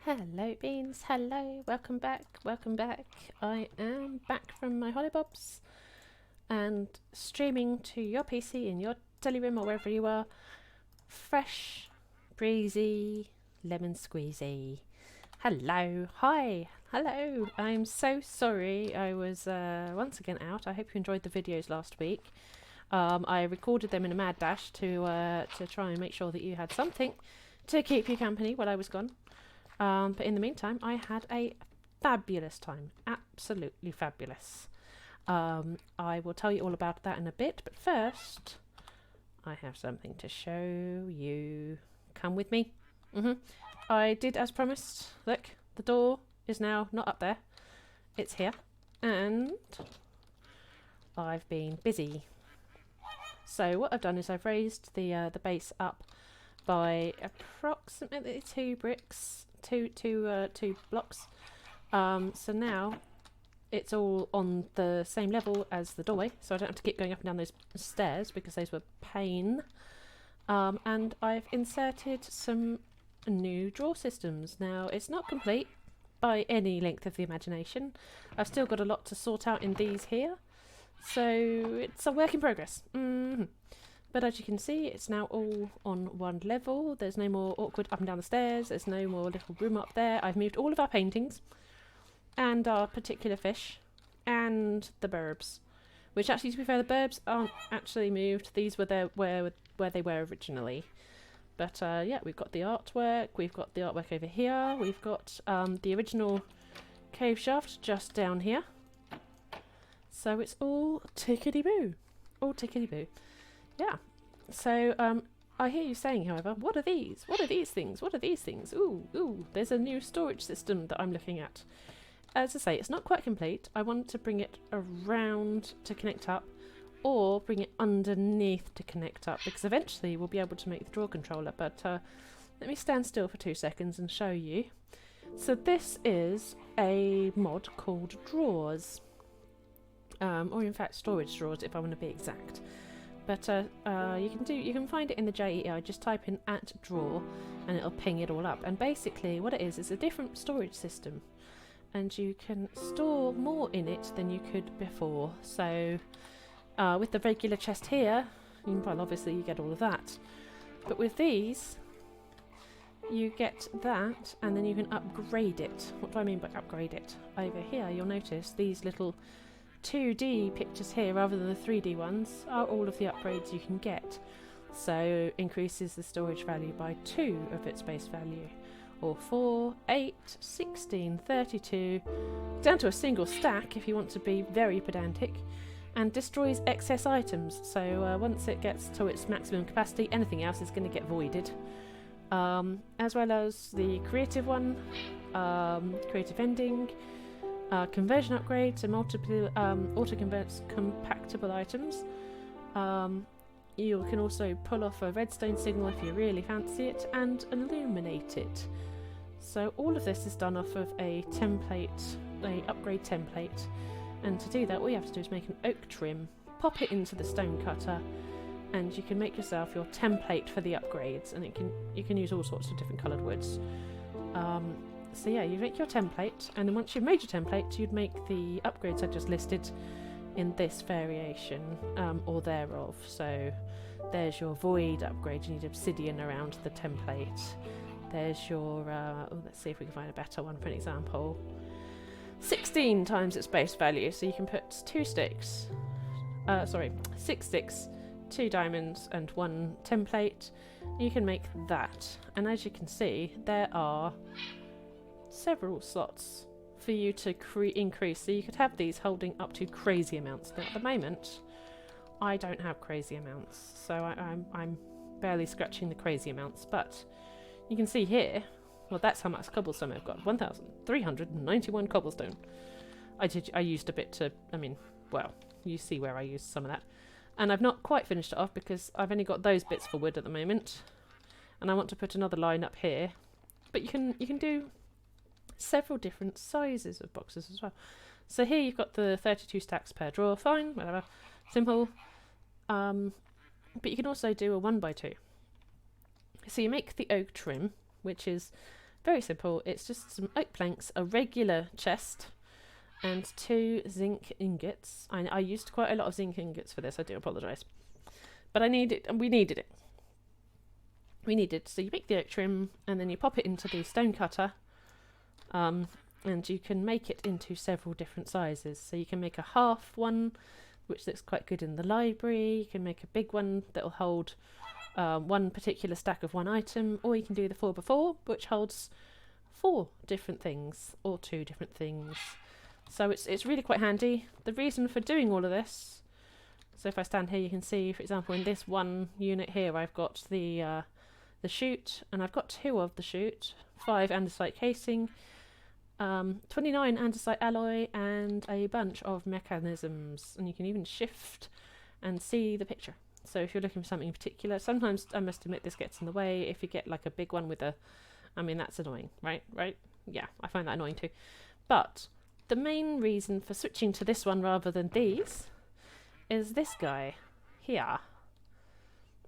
Hello beans, hello, welcome back, welcome back. I am back from my hollybobs and streaming to your PC in your telly room or wherever you are. Fresh, breezy, lemon squeezy. Hello, hi, hello. I'm so sorry I was once again out. I hope you enjoyed the videos last week. I recorded them in a mad dash to try and make sure that you had something to keep you company while I was gone. But in the meantime, I had a fabulous time. Absolutely fabulous. I will tell you all about that in a bit, but first, I have something to show you. Come with me. I did as promised. Look, the door is now not up there. It's here. And I've been busy. So what I've done is I've raised the base up by approximately 2 bricks. Two blocks. So now it's all on the same level as the doorway, so I don't have to keep going up and down those stairs because those were pain. And I've inserted some new drawer systems. Now it's not complete by any length of the imagination. I've still got a lot to sort out in these here, so it's a work in progress. But as you can see, it's now all on one level. There's no more awkward up and down the stairs. There's no more little room up there. I've moved all of our paintings and our particular fish and the burbs. Which actually, to be fair, the burbs aren't actually moved. These were there where they were originally. But yeah, we've got the artwork. We've got the artwork over here. We've got the original cave shaft just down here. So it's all tickety-boo. All tickety-boo. Yeah, so I hear you saying, however, what are these? What are these things? What are these things? Ooh, there's a new storage system that I'm looking at. As I say, it's not quite complete. I want to bring it around to connect up, or bring it underneath to connect up, because eventually we'll be able to make the drawer controller. But let me stand still for 2 seconds and show you. So this is a mod called Drawers, or in fact storage drawers if I want to be exact. But you can find it in the JEI. Just type in @drawer and it'll ping it all up. And basically what it is a different storage system, and you can store more in it than you could before. So with the regular chest here, well, obviously you get all of that, but with these you get that, and then you can upgrade it. What do I mean by upgrade it? Over here you'll notice these little 2D pictures here rather than the 3D ones are all of the upgrades you can get. So increases the storage value by 2 of its base value, or 4, 8, 16, 32, down to a single stack if you want to be very pedantic, and destroys excess items. So once it gets to its maximum capacity, anything else is going to get voided. As well as the creative one, creative ending, conversion upgrades and multiple auto-converts compactable items. You can also pull off a redstone signal if you really fancy it, and illuminate it. So all of this is done off of a template, a upgrade template. And to do that, all you have to do is make an oak trim, pop it into the stone cutter, and you can make yourself your template for the upgrades. And you can use all sorts of different coloured woods. So yeah, you make your template, and then once you've made your template, you'd make the upgrades I just listed in this variation, or thereof. So there's your void upgrade, you need obsidian around the template. There's your, let's see if we can find a better one for an example. 16 times its base value, so you can put 6 sticks, 2 diamonds and 1 template. You can make that, and as you can see, there are several slots for you to increase, so you could have these holding up to crazy amounts. Now at the moment I don't have crazy amounts, so I'm barely scratching the crazy amounts, but you can see here, well, that's how much cobblestone I've got. 1,391 cobblestone. I used a bit to, well, you see where I used some of that, and I've not quite finished it off because I've only got those bits for wood at the moment, and I want to put another line up here. But you can do several different sizes of boxes as well. So here you've got the 32 stacks per drawer, fine, whatever, simple. But you can also do a 1x2. So you make the oak trim, which is Very simple. It's just some oak planks, a regular chest, and 2 zinc ingots. I used quite a lot of zinc ingots for this. I do apologise, but I need it, and we needed it. We needed. So you make the oak trim, and then you pop it into the stone cutter, and you can make it into several different sizes. So you can make a half one, which looks quite good in the library. You can make a big one that will hold one particular stack of one item, or you can do the 4x4, which holds 4 different things, or 2 different things. So it's really quite handy. The reason for doing all of this, so if I stand here, you can see, for example, in this one unit here, I've got the chute, and I've got 2 of the chute, 5 andesite casing, 29 andesite alloy, and a bunch of mechanisms. And you can even shift and see the picture. So if you're looking for something in particular, sometimes, I must admit, this gets in the way. If you get like a big one with a, I mean, that's annoying, right? Yeah, I find that annoying too. But the main reason for switching to this one rather than these is this guy here.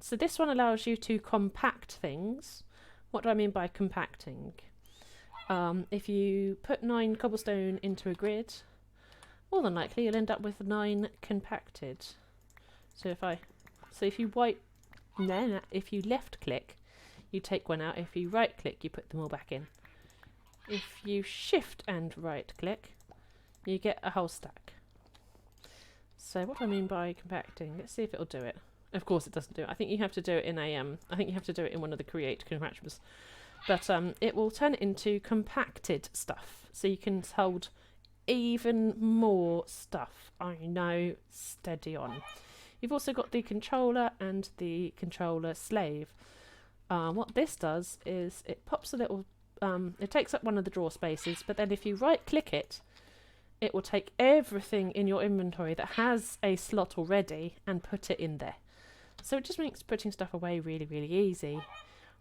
So this one allows you to compact things. What do I mean by compacting? If you put 9 cobblestone into a grid, more than likely you'll end up with 9 compacted. So if you if you left click, you take one out. If you right click, you put them all back in. If you shift and right click, you get a whole stack. So what do I mean by compacting? Let's see if it'll do it. Of course it doesn't do it. I think you have to do it in a I think you have to do it in one of the create compactors. But it will turn it into compacted stuff, so you can hold even more stuff. I know, steady on. You've also got the controller and the controller slave. What this does is it pops a little, it takes up one of the drawer spaces, but then if you right click it, it will take everything in your inventory that has a slot already and put it in there. So it just makes putting stuff away really, really easy.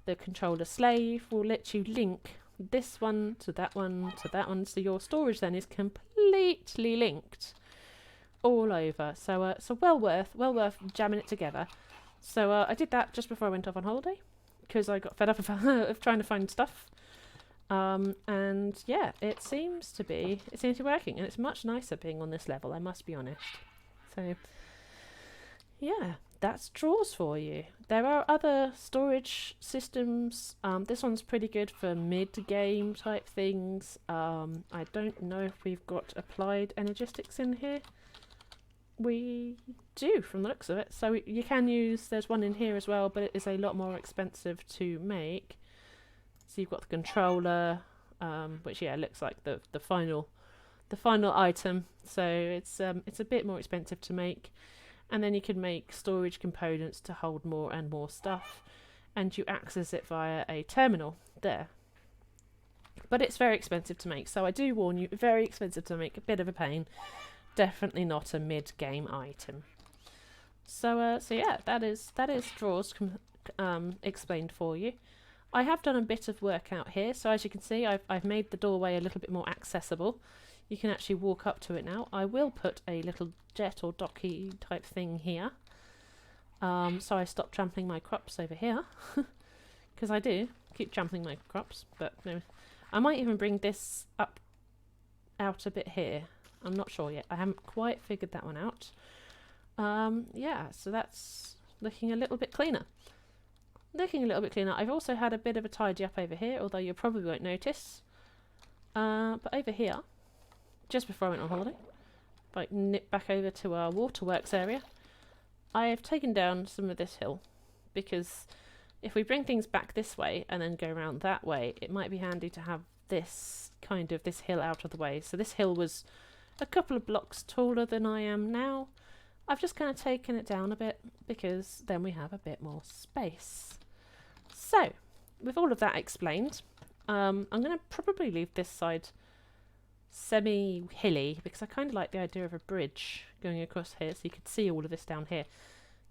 The controller slave will let you link this one to that one to that one, so your storage then is completely linked all over. So well worth jamming it together. So I did that just before I went off on holiday because I got fed up of trying to find stuff. And yeah, it seems to be working, and it's much nicer being on this level, I must be honest. So yeah, that's drawers for you. There are other storage systems. This one's pretty good for mid-game type things. I don't know if we've got Applied Energistics in here. We do, from the looks of it. So you can use, there's one in here as well, but it is a lot more expensive to make. So you've got the controller, which yeah, looks like the final item. So it's a bit more expensive to make. And then you can make storage components to hold more and more stuff, and you access it via a terminal there. But it's very expensive to make, so I do warn you, very expensive to make, a bit of a pain. Definitely not a mid-game item. So yeah, that is drawers explained for you. I have done a bit of work out here, so as you can see, I've made the doorway a little bit more accessible. You can actually walk up to it now. I will put a little jet or docky type thing here. So I stop trampling my crops over here. Because I do keep trampling my crops. But no, I might even bring this up out a bit here. I'm not sure yet. I haven't quite figured that one out. Yeah, so that's looking a little bit cleaner. I've also had a bit of a tidy up over here, although you probably won't notice. But over here, just before I went on holiday, if I nip back over to our waterworks area, I have taken down some of this hill, because if we bring things back this way and then go around that way, it might be handy to have this hill out of the way. So this hill was a couple of blocks taller than I am now. I've just kind of taken it down a bit, because then we have a bit more space. So, with all of that explained, I'm going to probably leave this side semi-hilly, because I kind of like the idea of a bridge going across here, so you could see all of this down here,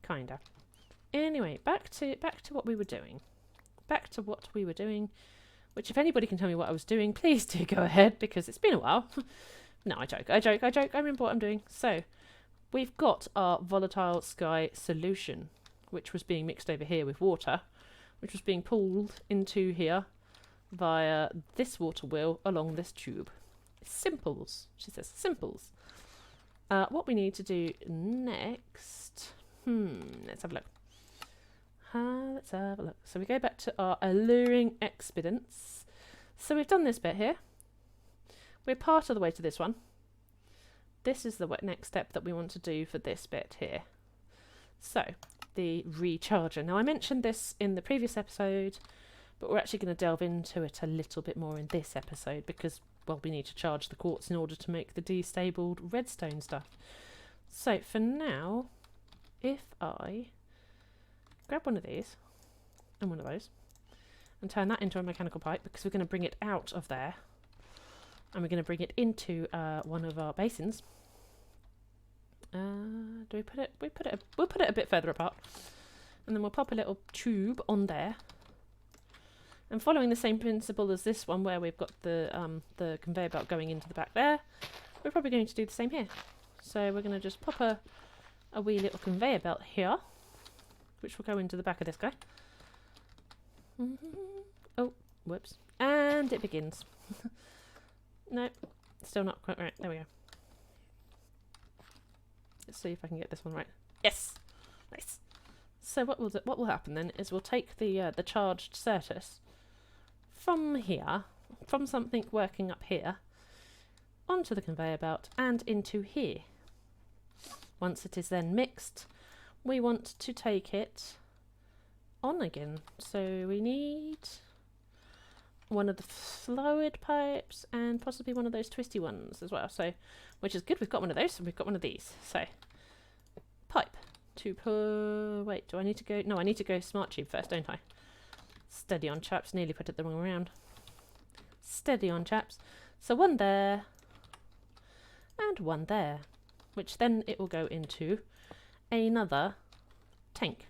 kinda. Anyway, back to what we were doing. Which, if anybody can tell me what I was doing, please do go ahead, because it's been a while. No, I joke. I remember what I'm doing. So, we've got our volatile sky solution, which was being mixed over here with water, which was being pulled into here via this water wheel along this tube. Simples, she says, simples. What we need to do next, let's have a look. Let's have a look. So we go back to our alluring expedients. So we've done this bit here. We're part of the way to this one. This is the next step that we want to do for this bit here. So, the recharger. Now I mentioned this in the previous episode, but we're actually going to delve into it a little bit more in this episode because, well, we need to charge the quartz in order to make the destabled redstone stuff. So for now, if I grab one of these and one of those and turn that into a mechanical pipe, because we're going to bring it out of there and we're going to bring it into one of our basins. Do we put it? We'll put it a bit further apart, and then we'll pop a little tube on there. And following the same principle as this one, where we've got the conveyor belt going into the back there, we're probably going to do the same here. So we're going to just pop a wee little conveyor belt here, which will go into the back of this guy. Oh, whoops! And it begins. No, still not quite right. There we go. Let's see if I can get this one right. Yes, nice. So what will happen then is we'll take the charged Certus from here, from something working up here, onto the conveyor belt and into here. Once it is then mixed, we want to take it on again. So we need one of the fluid pipes and possibly one of those twisty ones as well. So, which is good. We've got one of those and we've got one of these. So, pipe to pull. Wait, do I need to go? No, I need to go smart tube first, don't I? Steady on, chaps. Nearly put it the wrong way around. Steady on, chaps. So one there and one there, which then it will go into another tank.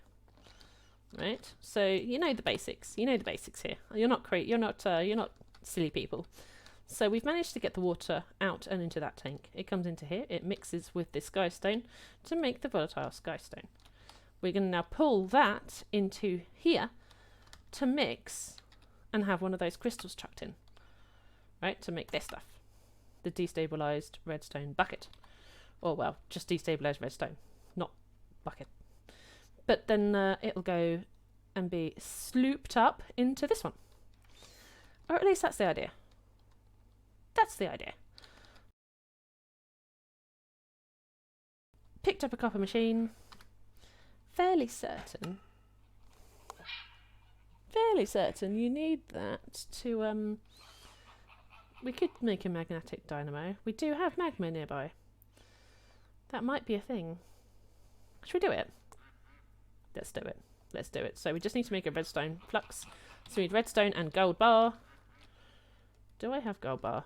Right, so you know the basics. You know the basics here. You're not you're not silly people. So we've managed to get the water out and into that tank. It comes into here. It mixes with this skystone to make the volatile skystone. We're going to now pull that into here to mix and have one of those crystals chucked in, right, to make this stuff, the destabilized redstone bucket, or well, just destabilized redstone, not bucket. But then it'll go and be slooped up into this one. Or at least that's the idea. That's the idea. Picked up a copper machine. Fairly certain you need that to, we could make a magnetic dynamo. We do have magma nearby. That might be a thing. Should we do it? Let's do it. Let's do it. So we just need to make a redstone flux. So we need redstone and gold bar. Do I have gold bar?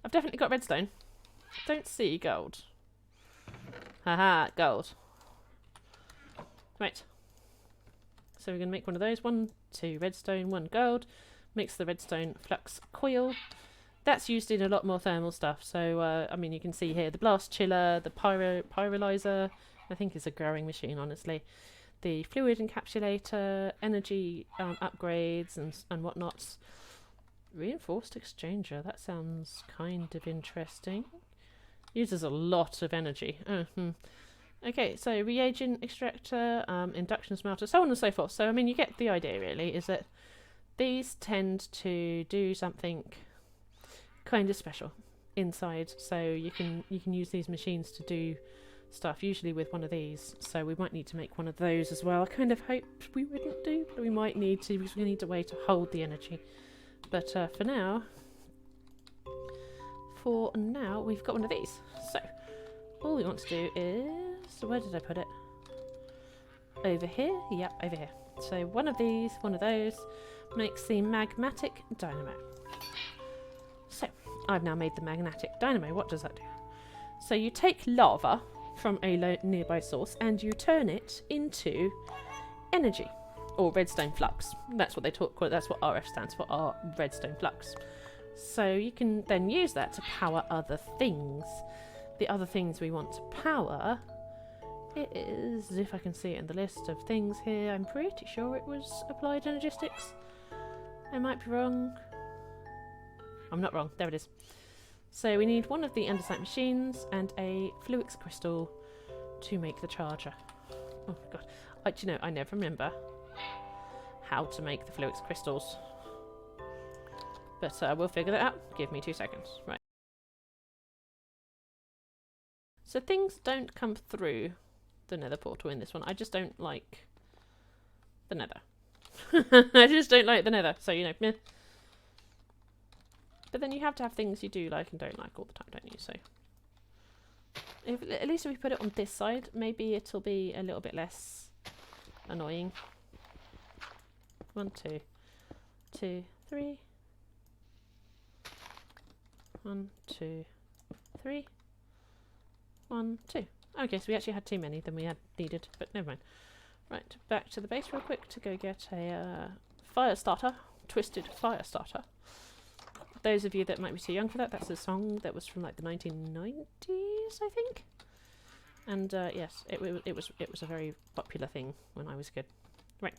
I've definitely got redstone. Don't see gold. Haha, gold. Right. So we're going to make one of those. 1, 2 redstone, 1 gold. Makes the redstone flux coil. That's used in a lot more thermal stuff. So, I mean, you can see here the blast chiller, the pyrolyzer. I think it's a growing machine, honestly. The fluid encapsulator, energy upgrades and whatnots. Reinforced exchanger. That sounds kind of interesting. Uses a lot of energy. Okay, so reagent extractor, induction smelter, so on and so forth. So, I mean, you get the idea, really, is that these tend to do something kind of special inside. So you can use these machines to do stuff, usually with one of these. So we might need to make one of those as well. I kind of hoped we wouldn't do, but we might need to, because we need a way to hold the energy. But for now, we've got one of these. So all we want to do is, where did I put it? Over here? Yep, over here. So one of these, one of those, makes the magmatic dynamo. So I've now made the magnetic dynamo. What does that do? So you take lava from a nearby source and you turn it into energy, or redstone flux. That's what they call it. That's what RF stands for, our redstone flux. So you can then use that to power other things. The other things we want to power is, if I can see it in the list of things here, I'm pretty sure it was Applied Energistics. I might be wrong. I'm not wrong. There it is. So we need one of the andesite machines and a fluix crystal to make the charger. Oh my god. Do you know, I never remember how to make the fluix crystals. But we'll figure that out. Give me 2 seconds. Right. So things don't come through the nether portal in this one. I just don't like the nether. I just don't like the nether. So, you know, meh. But then you have to have things you do like and don't like all the time, don't you? So, at least if we put it on this side, maybe it'll be a little bit less annoying. 1, 2, 2, 3. 1, 2, 3. 1, 2. Okay, so we actually had too many than we had needed, but never mind. Right, back to the base real quick to go get a fire starter, twisted fire starter. Those of you that might be too young for that, that's a song that was from like the 1990s, I think. And yes, it was a very popular thing when I was a kid. Right,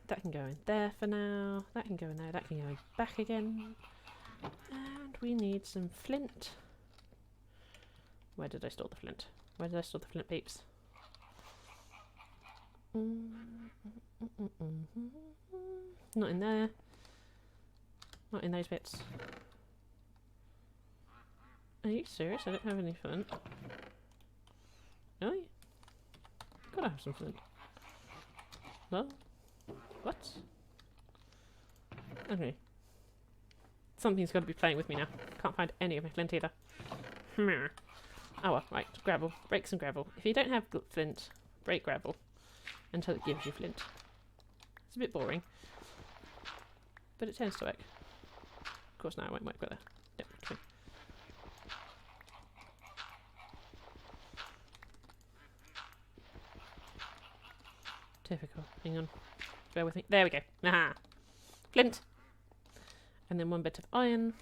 that can go in there for now. That can go in there. That can go back again. And we need some flint. Where did I store the flint? Where did I store the flint, peeps? Not in there. Not in those bits. Are you serious? I don't have any flint. Really? Gotta have some flint. Well, what? Okay. Something's got to be playing with me now. Can't find any of my flint either. Oh well, right. Gravel. Break some gravel. If you don't have flint, break gravel until it gives you flint. It's a bit boring, but it tends to work. Of course, now it won't work, but yep, okay. Difficult. Hang on. Bear with me. There we go. Aha! Flint! And then 1 bit of iron.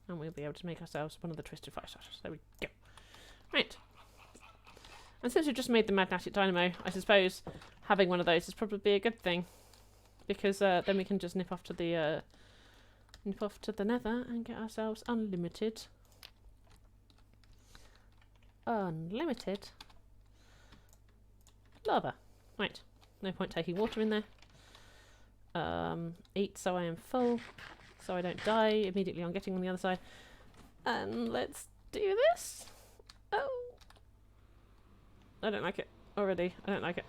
And we'll be able to make ourselves one of the twisted fire starters. There we go. Right. And since we've just made the magnetic dynamo, I suppose having one of those is probably a good thing. Because then we can just nip off to the nether and get ourselves unlimited lava. Right. No point taking water in there. Eat so I am full, so I don't die immediately on getting on the other side. And let's do this. Oh, I don't like it already. I don't like it.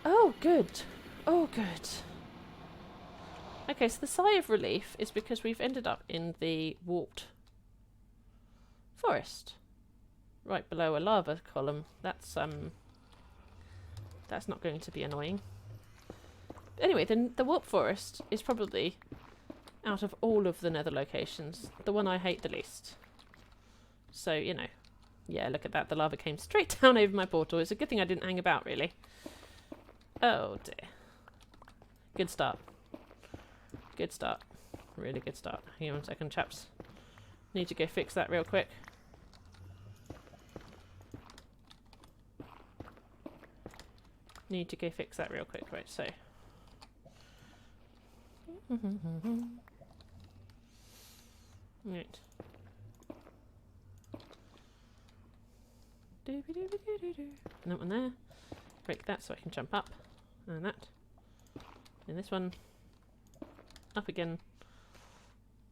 Oh, good. Oh, good. Okay, so the sigh of relief is because we've ended up in the warped forest, right below a lava column. That's not going to be annoying. Anyway, then the warp forest is probably, out of all of the nether locations, the one I hate the least. So, you know, yeah, look at that. The lava came straight down over my portal. It's a good thing I didn't hang about, really. Oh, dear. Good start. Good start. Really good start. Hang on 1 second, chaps. Need to go fix that real quick. Need to go fix that real quick. Right, so... Right. And that one there. Break that so I can jump up. And that. And this one. Up again.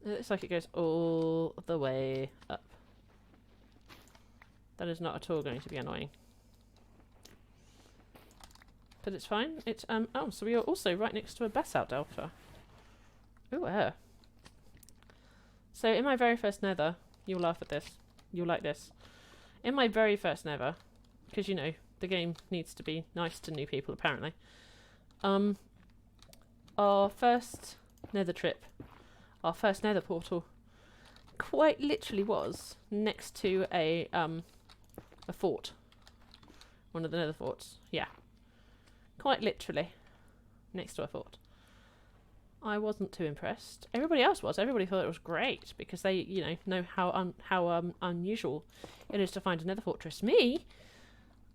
It looks like it goes all the way up. That is not at all going to be annoying. But it's fine. It's oh, so we are also right next to a basalt delta. Ooh, So in my very first nether, you'll laugh at this. You'll like this. In my very first nether, because you know, the game needs to be nice to new people apparently. Our first nether trip, our first nether portal, quite literally was next to a fort. One of the nether forts. Yeah. Quite literally next to a fort. I wasn't too impressed. Everybody else was. Everybody thought it was great because they, you know how unusual it is to find a nether fortress. Me,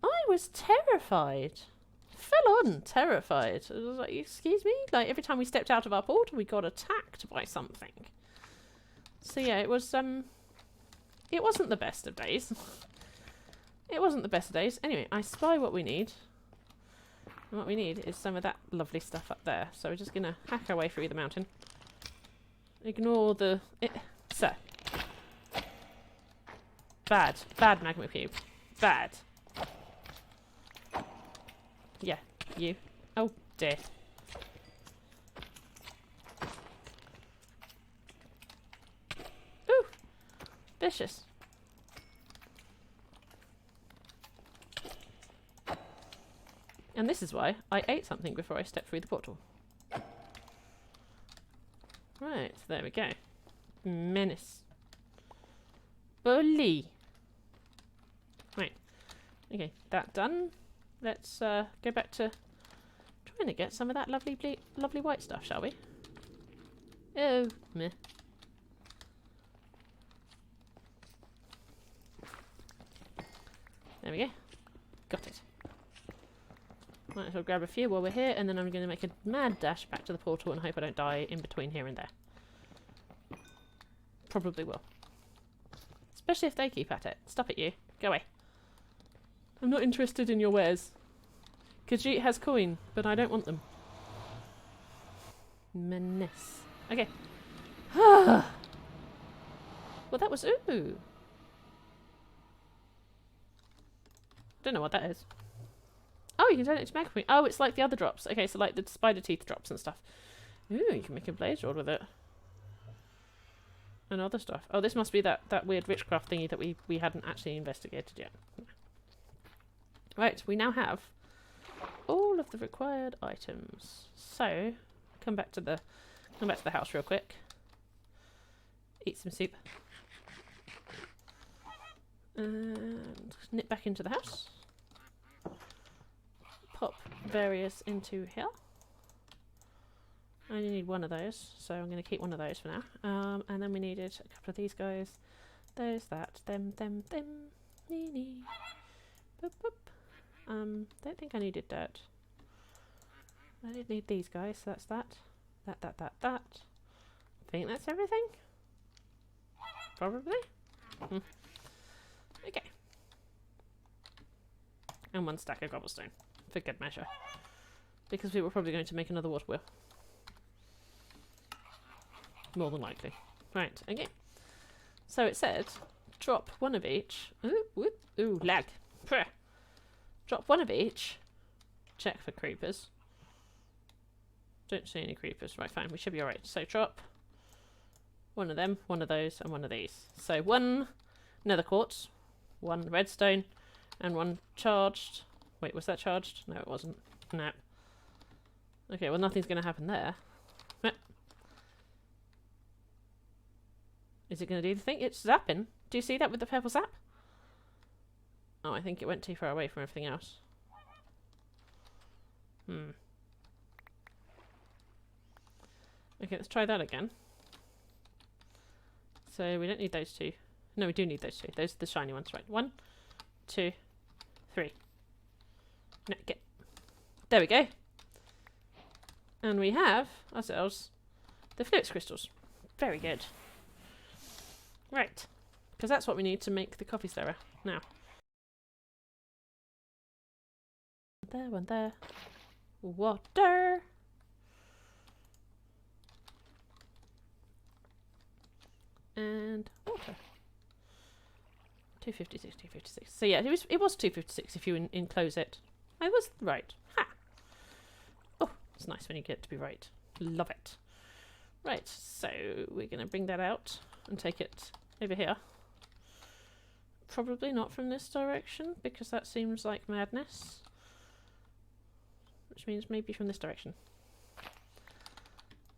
I was terrified. full on terrified. I was like, excuse me? Like, every time we stepped out of our portal, we got attacked by something. So yeah, it wasn't the best of days. It wasn't the best of days. Anyway, I spy what we need. And what we need is some of that lovely stuff up there. So we're just going to hack our way through the mountain. Ignore the... So. Bad. Bad magma cube. Bad. Yeah, you. Oh, dear. Ooh! Vicious. And this is why I ate something before I stepped through the portal. Right, there we go. Menace. Bully. Right. Okay, that done. Let's go back to trying to get some of that lovely white stuff, shall we? Oh, meh. There we go. Got it. Might as well grab a few while we're here, and then I'm going to make a mad dash back to the portal and hope I don't die in between here and there. Probably will. Especially if they keep at it. Stop it, you. Go away. I'm not interested in your wares. Khajiit has coin, but I don't want them. Menace. Okay. Well, that was... Ooh. Don't know what that is. Oh, you can turn it into magma. Oh, it's like the other drops. Okay, so like the spider teeth drops and stuff. Ooh, you can make a blaze rod with it. And other stuff. Oh, this must be that weird witchcraft thingy that we hadn't actually investigated yet. Right, we now have all of the required items. So, come back to the house real quick. Eat some soup. And nip back into the house. Pop various into here. I only need one of those, so I'm going to keep one of those for now. And then we needed a couple of these guys. Those, that, them, nee. Boop, boop. Don't think I needed dirt. I did need these guys, so that's that. That. I think that's everything. Probably. Okay. And one stack of cobblestone, for good measure. Because we were probably going to make another water wheel. More than likely. Right, okay. So it said, drop one of each. Ooh, whoop, ooh, lag. Pruh. Drop one of each. Check for creepers. Don't see any creepers. Right, fine, we should be alright. So drop one of them, one of those, and one of these. So one nether quartz, one redstone, and one charged. Wait, was that charged? No, it wasn't. No. Okay, well nothing's going to happen there. Is it going to do the thing? It's zapping. Do you see that with the purple zap? Oh, I think it went too far away from everything else. Okay, let's try that again. So we don't need those two. No, we do need those two. Those are the shiny ones, right? 1, 2, 3. No, get. There we go. And we have ourselves the flux crystals. Very good. Right, because that's what we need to make the coffee stirrer. Now. One there. Water. And water. 256, 256. So yeah, it was 256 if you enclose it. I was right. Ha! Oh, it's nice when you get to be right. Love it. Right, so we're going to bring that out and take it over here. Probably not from this direction, because that seems like madness. Which means maybe from this direction.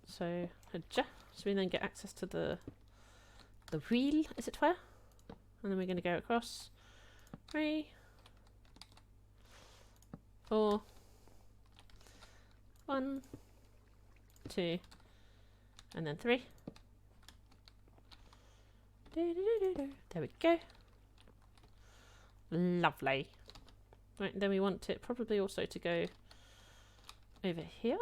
So, so we then get access to the wheel, as it were. And then we're going to go across 3, 4, 1, 2, and then 3. There we go. Lovely. Right, then we want it probably also to go over here.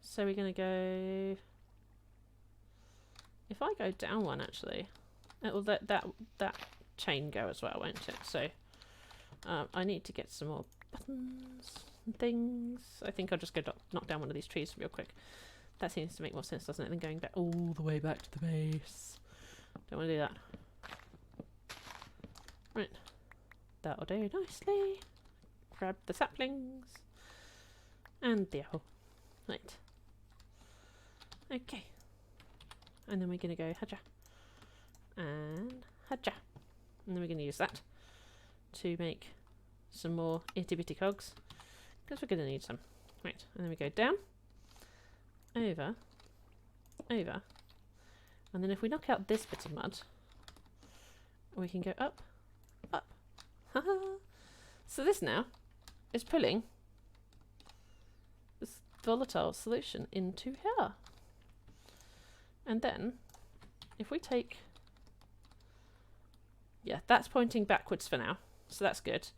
So we're going to go... If I go down one, actually, it'll let that chain go as well, won't it? So I need to get some more buttons and things. I think I'll just go knock down one of these trees real quick. That seems to make more sense, doesn't it, than going back all the way back to the base. Don't want to do that. Right. That'll do nicely. Grab the saplings. And the apple. Right. Okay. And then we're going to go haja. And haja. And then we're going to use that to make some more itty bitty cogs. Because we're going to need some. Right. And then we go down. Over. Over. And then if we knock out this bit of mud, we can go up. Up. So this now is pulling this volatile solution into here. And then, if we take... Yeah, that's pointing backwards for now, so that's good.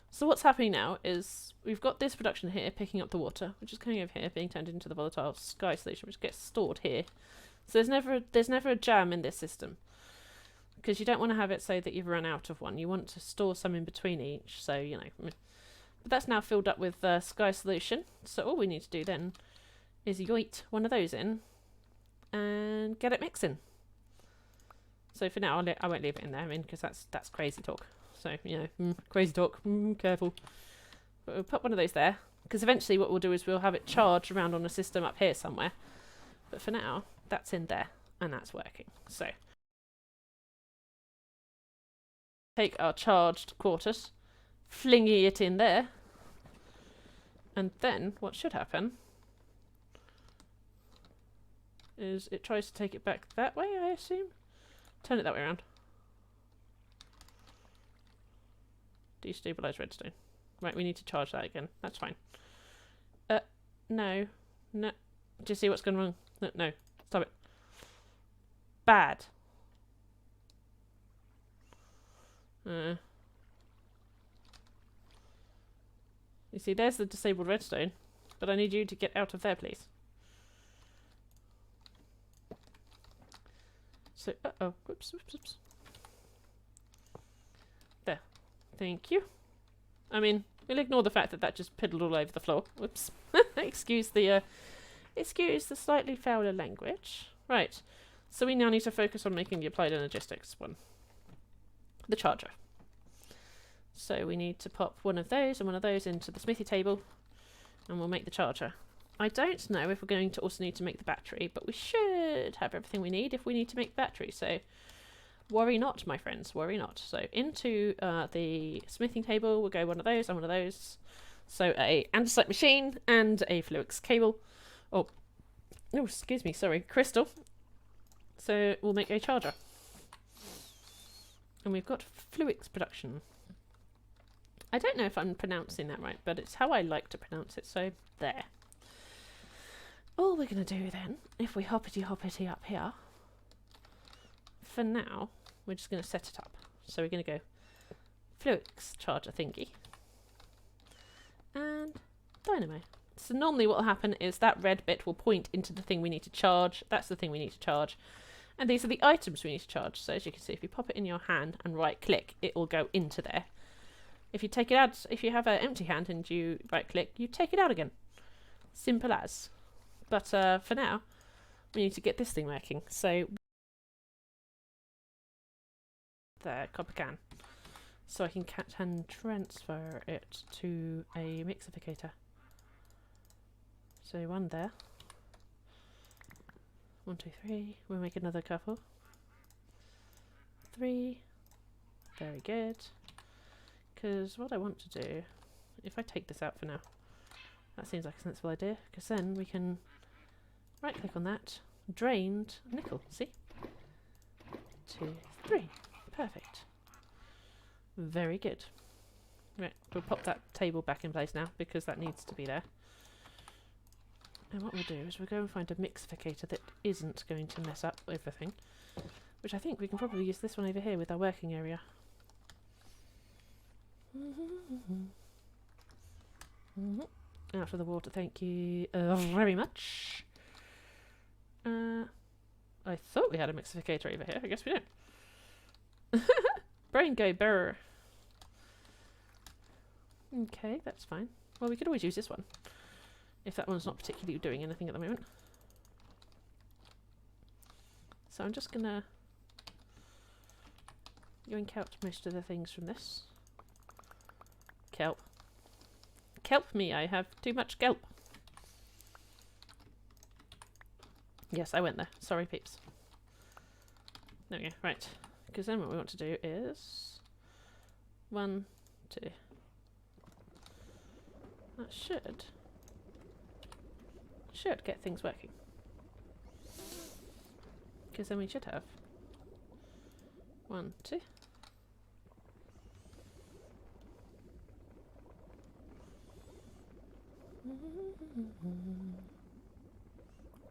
So what's happening now is we've got this production here picking up the water, which is coming over here, being turned into the volatile sky solution, which gets stored here. So there's never a jam in this system, because you don't want to have it so that you've run out of one. You want to store some in between each, so, you know. But that's now filled up with sky solution, so all we need to do then is yoit one of those in, and get it mixing. So for now, I won't leave it in there, I mean, because that's crazy talk. So, you know, crazy talk, careful. But we'll put one of those there, because eventually what we'll do is we'll have it charged around on a system up here somewhere. But for now, that's in there, and that's working. So, take our charged quarters, flingy it in there, and then what should happen is it tries to take it back that way, I assume. Turn it that way around. Destabilized redstone. Right, we need to charge that again. That's fine. No. No. Do you see what's going wrong? No, no. Stop it. Bad. You see, there's the disabled redstone, but I need you to get out of there, please. So, uh-oh, whoops, whoops, whoops. There. Thank you. I mean, we'll ignore the fact that that just piddled all over the floor. Whoops. excuse the slightly fouler language. Right. So we now need to focus on making the Applied Energistics one. The charger. So we need to pop one of those and one of those into the smithy table, and we'll make the charger. I don't know if we're going to also need to make the battery, but we should have everything we need if we need to make the battery. So worry not, my friends, worry not. So into the smithing table, we'll go one of those and one of those. So a andesite machine and a fluix cable. Oh, excuse me, sorry, crystal. So we'll make a charger. And we've got fluix production. I don't know if I'm pronouncing that right, but it's how I like to pronounce it, so there. All we're going to do then, if we hoppity up here, for now, we're just going to set it up. So we're going to go fluix charger thingy and dynamo. So normally what will happen is that red bit will point into the thing we need to charge. That's the thing we need to charge. And these are the items we need to charge. So as you can see, if you pop it in your hand and right click, it will go into there. If you take it out, if you have an empty hand and you right click, you take it out again. Simple as. But for now, we need to get this thing working. So there, copper can. So I can transfer it to a mixificator. So one there. 1, 2, 3. We'll make another couple. 3. Very good. Because what I want to do, if I take this out for now, that seems like a sensible idea, because then we can right click on that, drained nickel, see? 2, 3. Perfect. Very good. Right, we'll pop that table back in place now, because that needs to be there. And what we'll do is we'll go and find a mixificator that isn't going to mess up everything, which I think we can probably use this one over here with our working area. Out of the water, thank you very much. I thought we had a mixificator over here. I guess we don't. Brain go burr. Okay, that's fine. Well, we could always use this one, if that one's not particularly doing anything at the moment. So I'm just gonna yoink out most of the things from this. Kelp. Kelp me, I have too much kelp. Yes, I went there. Sorry, peeps. There we go. Right. Because then what we want to do is 1, 2. That should get things working. Because then we should have 1, 2.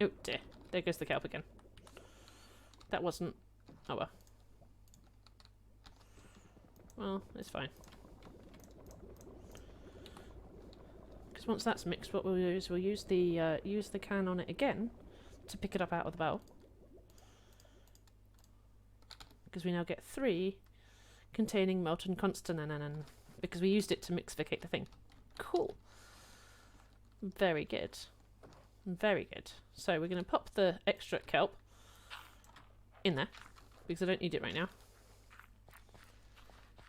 Oh dear. There goes the kelp again. That wasn't... Oh well. Well, it's fine. Because once that's mixed, what we'll do is we'll use the can on it again to pick it up out of the bowl. Because we now get 3 containing molten constant, because we used it to mixificate the thing. Cool. Very good. Very good. So we're going to pop the extra kelp in there, because I don't need it right now.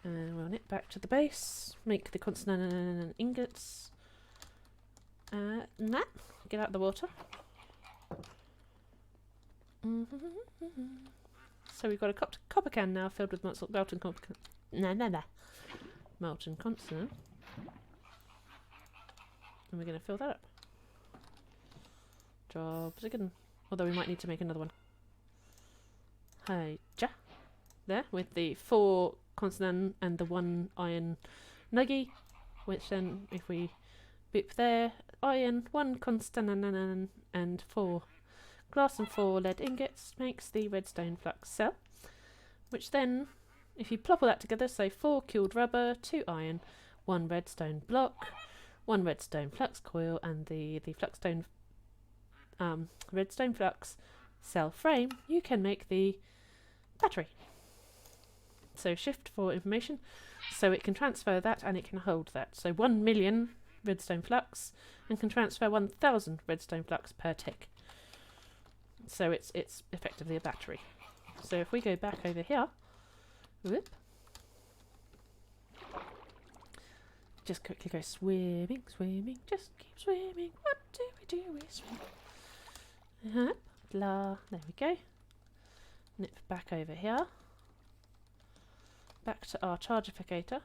And we'll knit back to the base, make the constant ingots. That. Get out the water. So we've got a copper can now filled with molten constant. Molten constant. And we're going to fill that up. Jobs again. Although we might need to make another one. Hi-ja. There, with the 4 constant and the 1 iron nuggy. Which then, if we boop there, iron, 1 constant and 4 glass and 4 lead ingots makes the redstone flux cell. Which then, if you plop all that together, so 4 cooled rubber, 2 iron, 1 redstone block, 1 redstone flux coil, and the redstone flux cell frame, you can make the battery. So shift for information, so it can transfer that and it can hold that. So 1 million redstone flux and can transfer 1,000 redstone flux per tick. So it's effectively a battery. So if we go back over here, whoop, just quickly go swimming, swimming, just keep swimming. What do? We swim. Blah. There we go. Nip back over here. Back to our chargificator.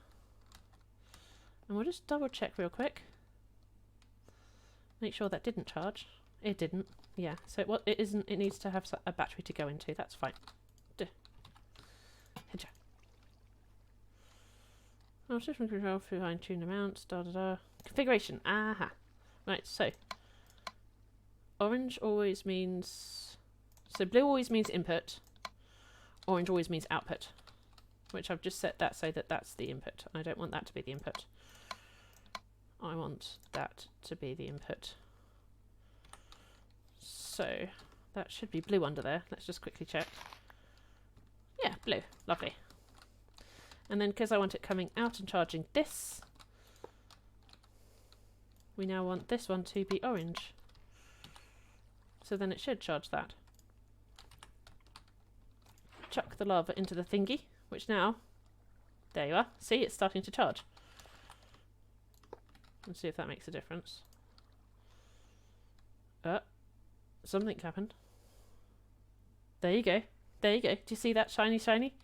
And we'll just double check real quick. Make sure that didn't charge. It didn't. Yeah. So it isn't. It needs to have a battery to go into. That's fine. Headja. Oh, system control, fine tune amounts. Configuration. Aha. Right. So orange always means. So blue always means input. Orange always means output. Which I've just set that so that that's the input. I don't want that to be the input. I want that to be the input. So that should be blue under there. Let's just quickly check. Yeah, blue. Lovely. And then because I want it coming out and charging this, we now want this one to be orange. So then it should charge that. Chuck the lava into the thingy, which now, there you are. See, it's starting to charge. Let's see if that makes a difference. Something happened. There you go. There you go. Do you see that shiny, shiny?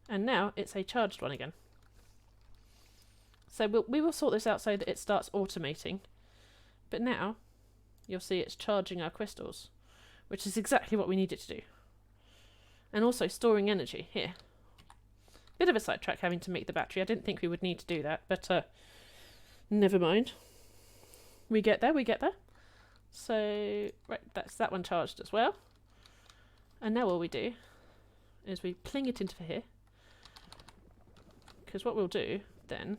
And now it's a charged one again. So we will sort this out so that it starts automating. But now, you'll see it's charging our crystals, which is exactly what we need it to do. And also storing energy here. Bit of a sidetrack having to make the battery. I didn't think we would need to do that, but never mind. We get there, we get there. So, right, that's that one charged as well. And now all we do is we pling it into here. Because what we'll do then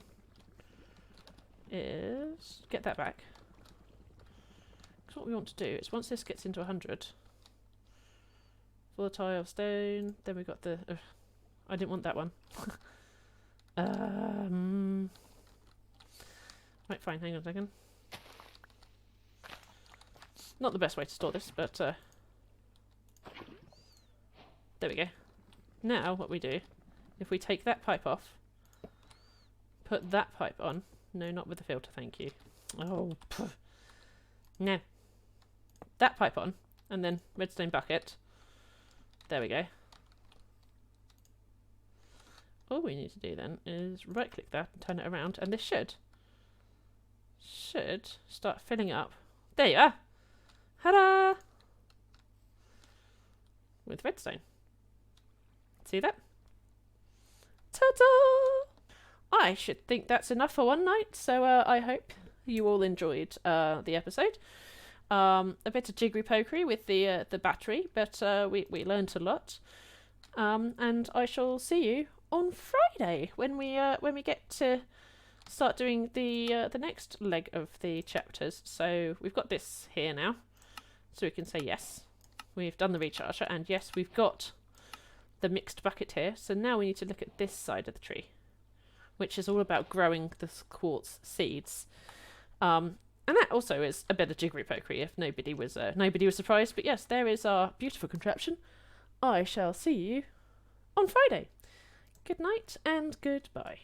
is get that back. Because what we want to do is once this gets into 100, volatile stone, then we've got the... I didn't want that one. Right, fine, hang on a second. Not the best way to store this, but there we go. Now what we do, if we take that pipe off, put that pipe on. No, not with the filter, thank you. Oh, pff. No. That pipe on, and then redstone bucket. There we go. All we need to do then is right click that and turn it around, and this should start filling up. There you are! Ta-da! With redstone. See that? Ta-da! I should think that's enough for one night, so I hope you all enjoyed the episode. A bit of jiggery pokery with the battery, but we learnt a lot. And I shall see you on Friday when we get to start doing the next leg of the chapters. So we've got this here now, so we can say yes, we've done the recharger, and yes, we've got the mixed bucket here. So now we need to look at this side of the tree, which is all about growing the quartz seeds. And that also is a bit of jiggery pokery if nobody was surprised. But yes, there is our beautiful contraption. I shall see you on Friday. Good night and goodbye.